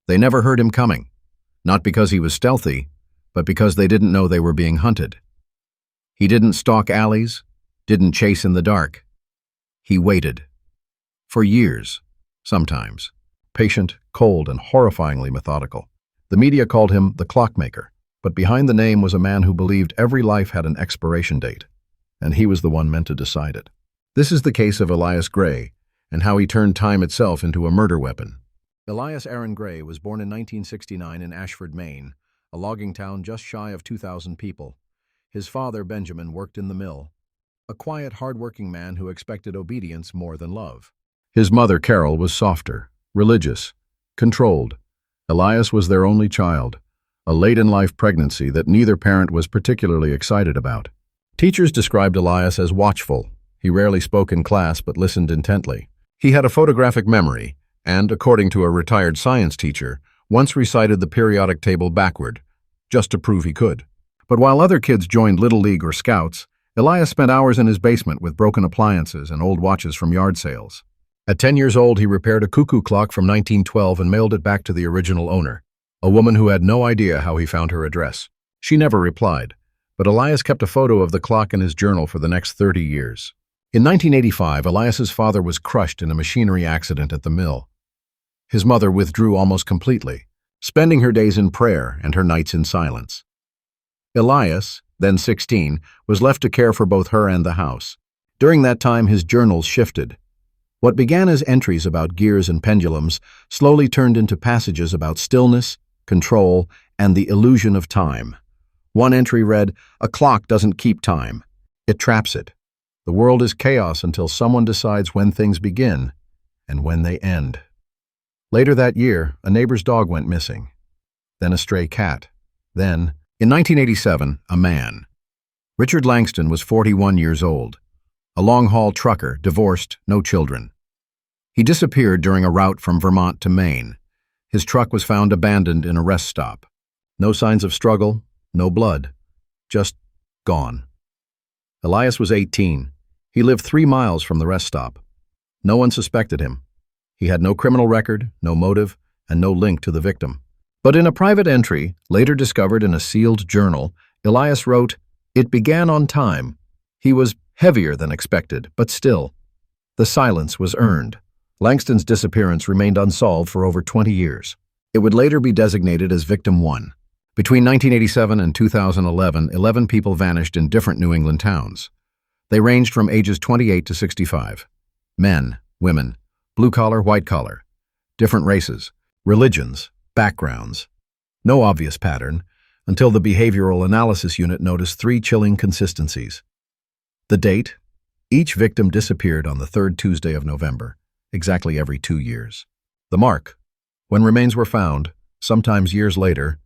They never heard him coming, not because he was stealthy, but because they didn't know they were being hunted. He didn't stalk alleys, didn't chase in the dark. He waited. For years, sometimes. Patient, cold, and horrifyingly methodical. The media called him the ClockMaker, but behind the name was a man who believed every life had an expiration date, and he was the one meant to decide it. This is the case of Elias Graye, and how he turned time itself into a murder weapon. Elias Aaron Graye was born in 1969 in Ashford, Maine, a logging town just shy of 2,000 people. His father, Benjamin, worked in the mill, a quiet, hard-working man who expected obedience more than love. His mother, Carol, was softer, religious, controlled. Elias was their only child, a late-in-life pregnancy that neither parent was particularly excited about. Teachers described Elias as watchful. He rarely spoke in class but listened intently. He had a photographic memory and, according to a retired science teacher, once recited the periodic table backward, just to prove he could. But while other kids joined Little League or Scouts, Elias spent hours in his basement with broken appliances and old watches from yard sales. At 10 years old, he repaired a cuckoo clock from 1912 and mailed it back to the original owner, a woman who had no idea how he found her address. She never replied, but Elias kept a photo of the clock in his journal for the next 30 years. In 1985, Elias's father was crushed in a machinery accident at the mill. His mother withdrew almost completely, spending her days in prayer and her nights in silence. Elias, then 16, was left to care for both her and the house. During that time, his journals shifted. What began as entries about gears and pendulums slowly turned into passages about stillness, control, and the illusion of time. One entry read, "A clock doesn't keep time. It traps it. The world is chaos until someone decides when things begin and when they end." Later that year, a neighbor's dog went missing. Then a stray cat. Then, in 1987, a man. Richard Langston was 41 years old. A long-haul trucker, divorced, no children. He disappeared during a route from Vermont to Maine. His truck was found abandoned in a rest stop. No signs of struggle, no blood. Just gone. Elias was 18. He lived 3 miles from the rest stop. No one suspected him. He had no criminal record, no motive, and no link to the victim. But in a private entry, later discovered in a sealed journal, Elias wrote, "It began on time. He was heavier than expected, but still." The silence was earned. Langston's disappearance remained unsolved for over 20 years. It would later be designated as Victim 1. Between 1987 and 2011, 11 people vanished in different New England towns. They ranged from ages 28 to 65. Men, women, blue-collar, white-collar, different races, religions, backgrounds. No obvious pattern, until the Behavioral Analysis Unit noticed 3 chilling consistencies. The date: each victim disappeared on the 3rd Tuesday of November, exactly every 2 years. The mark: when remains were found, sometimes years later,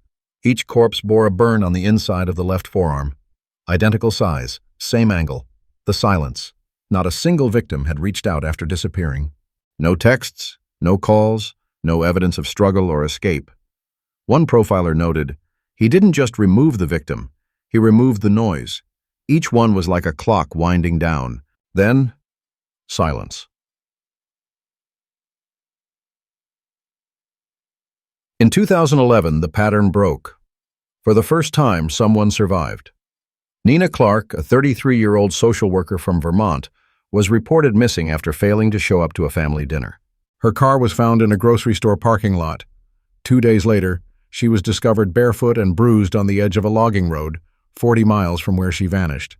each corpse bore a burn on the inside of the left forearm. Identical size, same angle. The silence: not a single victim had reached out after disappearing. No texts, no calls, no evidence of struggle or escape. One profiler noted, "He didn't just remove the victim, he removed the noise. Each one was like a clock winding down. Then, silence." In 2011, the pattern broke. For the first time, someone survived. Nina Clark, a 33-year-old social worker from Vermont, was reported missing after failing to show up to a family dinner. Her car was found in a grocery store parking lot. 2 days later, she was discovered barefoot and bruised on the edge of a logging road, 40 miles from where she vanished.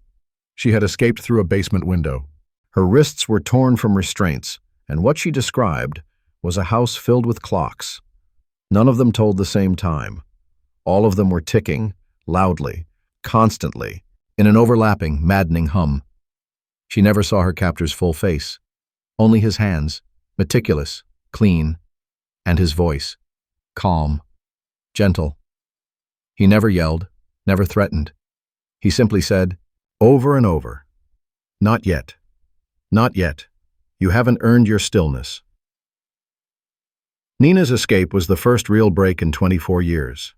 She had escaped through a basement window. Her wrists were torn from restraints, and what she described was a house filled with clocks. None of them told the same time. All of them were ticking, loudly, constantly, in an overlapping, maddening hum. She never saw her captor's full face, only his hands, meticulous, clean, and his voice, calm, gentle. He never yelled, never threatened. He simply said, over and over, "Not yet. Not yet. You haven't earned your stillness." Nina's escape was the first real break in 24 years.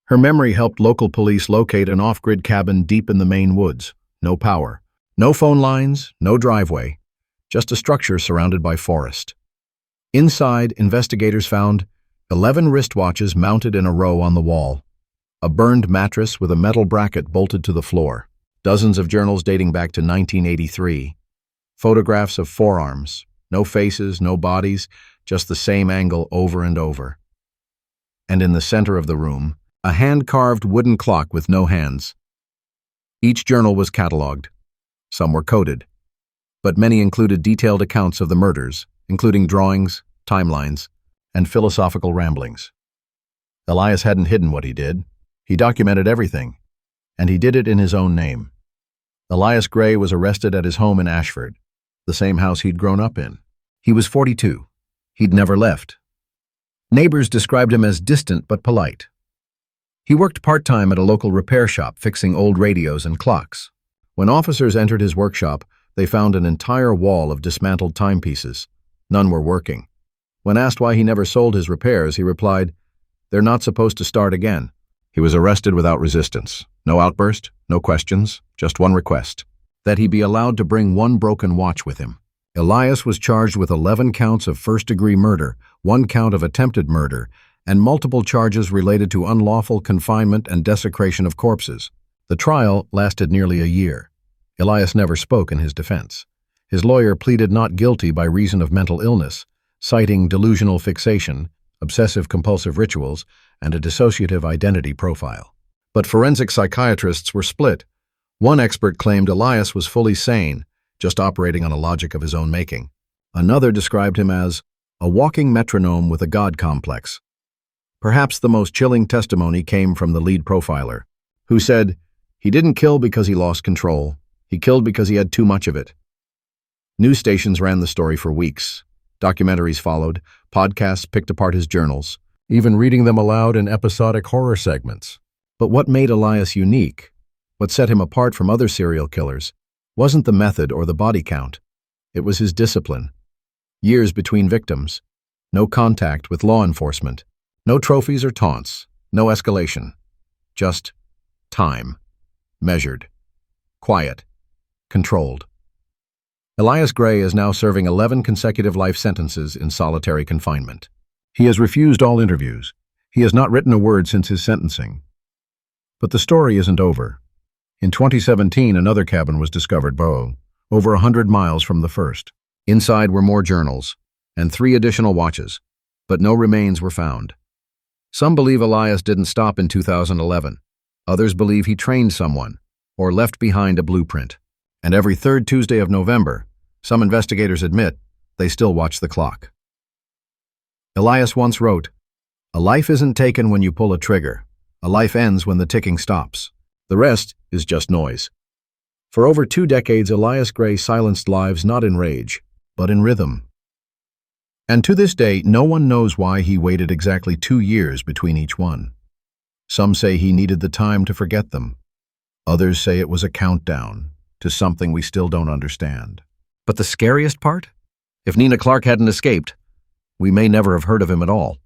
Her memory helped local police locate an off-grid cabin deep in the Maine woods. No power, no phone lines, no driveway, just a structure surrounded by forest. Inside, investigators found 11 wristwatches mounted in a row on the wall. A burned mattress with a metal bracket bolted to the floor. Dozens of journals dating back to 1983. Photographs of forearms. No faces, no bodies, just the same angle over and over. And in the center of the room, a hand-carved wooden clock with no hands. Each journal was catalogued. Some were coded, but many included detailed accounts of the murders, including drawings, timelines, and philosophical ramblings. Elias hadn't hidden what he did. He documented everything, and he did it in his own name. Elias Graye was arrested at his home in Ashford, the same house he'd grown up in. He was 42. He'd never left. Neighbors described him as distant but polite. He worked part-time at a local repair shop fixing old radios and clocks. When officers entered his workshop, they found an entire wall of dismantled timepieces. None were working. When asked why he never sold his repairs, he replied, "They're not supposed to start again." He was arrested without resistance. No outburst, no questions, just one request: that he be allowed to bring one broken watch with him. Elias was charged with 11 counts of first-degree murder, 1 count of attempted murder, and multiple charges related to unlawful confinement and desecration of corpses. The trial lasted nearly a year. Elias never spoke in his defense. His lawyer pleaded not guilty by reason of mental illness, citing delusional fixation, obsessive-compulsive rituals, and a dissociative identity profile. But forensic psychiatrists were split. One expert claimed Elias was fully sane, just operating on a logic of his own making. Another described him as a walking metronome with a God complex. Perhaps the most chilling testimony came from the lead profiler, who said, "He didn't kill because he lost control. He killed because he had too much of it." News stations ran the story for weeks. Documentaries followed, podcasts picked apart his journals, even reading them aloud in episodic horror segments. But what made Elias unique, what set him apart from other serial killers, wasn't the method or the body count. It was his discipline. Years between victims, no contact with law enforcement, no trophies or taunts, no escalation. Just time. Measured. Quiet. Controlled. Elias Graye is now serving 11 consecutive life sentences in solitary confinement. He has refused all interviews. He has not written a word since his sentencing. But the story isn't over. In 2017, another cabin was discovered over 100 miles from the first. Inside were more journals and 3 additional watches, but no remains were found. Some believe Elias didn't stop in 2011. Others believe he trained someone or left behind a blueprint. And every third Tuesday of November, some investigators admit they still watch the clock. Elias once wrote, "A life isn't taken when you pull a trigger. A life ends when the ticking stops. The rest is just noise." For over 2 decades, Elias Graye silenced lives not in rage, but in rhythm. And to this day, no one knows why he waited exactly 2 years between each one. Some say he needed the time to forget them. Others say it was a countdown to something we still don't understand. But the scariest part? If Nina Clark hadn't escaped, we may never have heard of him at all.